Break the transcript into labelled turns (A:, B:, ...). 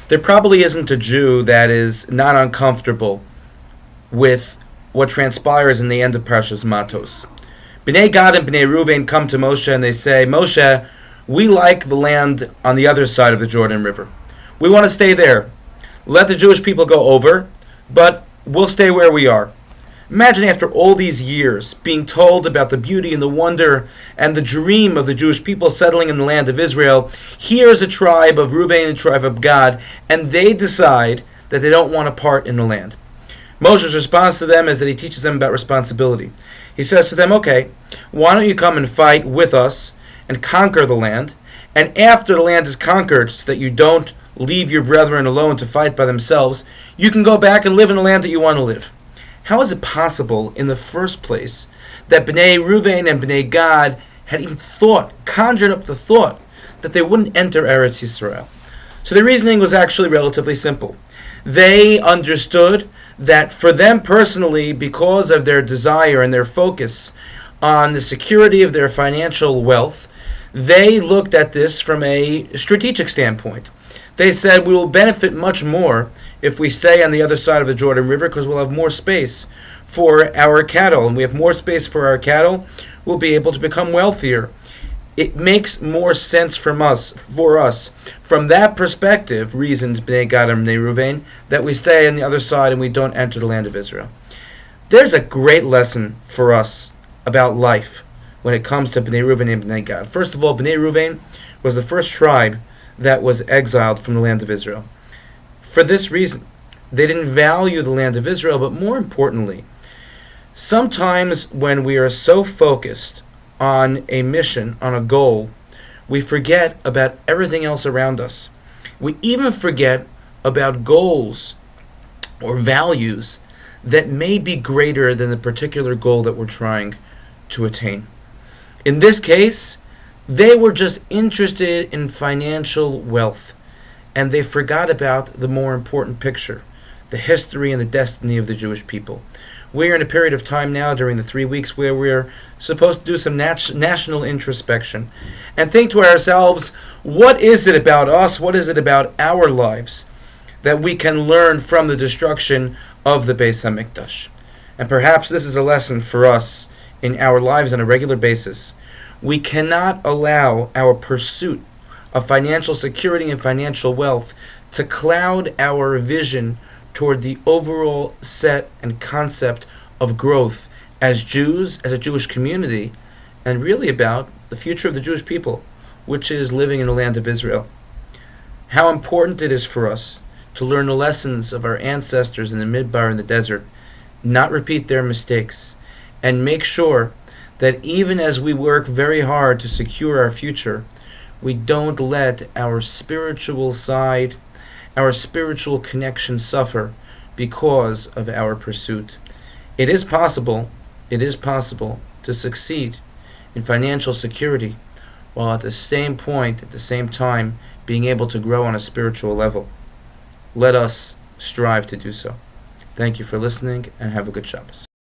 A: There probably isn't a Jew that is not uncomfortable with what transpires in the end of Parshas Matos. Bnei Gad and Bnei Ruvain come to Moshe and they say, Moshe, we like the land on the other side of the Jordan River. We want to stay there. Let the Jewish people go over, but we'll stay where we are. Imagine after all these years being told about the beauty and the wonder and the dream of the Jewish people settling in the land of Israel. Here's a tribe of Reuben and a tribe of Gad, and they decide that they don't want to part in the land. Moshe's response to them is that he teaches them about responsibility. He says to them, okay, why don't you come and fight with us and conquer the land, and after the land is conquered, so that you don't leave your brethren alone to fight by themselves, you can go back and live in the land that you want to live. How is it possible, in the first place, that Bnei Ruvain and Bnei Gad had even conjured up the thought, that they wouldn't enter Eretz Yisrael? So the reasoning was actually relatively simple. They understood that for them personally, because of their desire and their focus on the security of their financial wealth, they looked at this from a strategic standpoint. They said, we will benefit much more if we stay on the other side of the Jordan River because we'll have more space for our cattle. And we have more space for our cattle, we'll be able to become wealthier. It makes more sense for us, from that perspective, reasoned Bnei Gad and Bnei Ruvain, that we stay on the other side and we don't enter the land of Israel. There's a great lesson for us about life when it comes to Bnei Ruvain and Bnei Gad. First of all, Bnei Ruvain was the first tribe that was exiled from the land of Israel. For this reason, they didn't value the land of Israel, but more importantly, sometimes when we are so focused on a mission, on a goal, we forget about everything else around us. We even forget about goals or values that may be greater than the particular goal that we're trying to attain. In this case, they were just interested in financial wealth, and they forgot about the more important picture, the history and the destiny of the Jewish people. We're in a period of time now during the 3 weeks where we're supposed to do some national introspection and think to ourselves, what is it about us, what is it about our lives that we can learn from the destruction of the Beis HaMikdash? And perhaps this is a lesson for us in our lives on a regular basis. We cannot allow our pursuit of financial security and financial wealth to cloud our vision toward the overall set and concept of growth as Jews, as a Jewish community, and really about the future of the Jewish people, which is living in the land of Israel. How important it is for us to learn the lessons of our ancestors in the Midbar and the desert, not repeat their mistakes, and make sure that even as we work very hard to secure our future, we don't let our spiritual side, our spiritual connection suffer because of our pursuit. It is possible to succeed in financial security while at the same time, being able to grow on a spiritual level. Let us strive to do so. Thank you for listening and have a good Shabbos.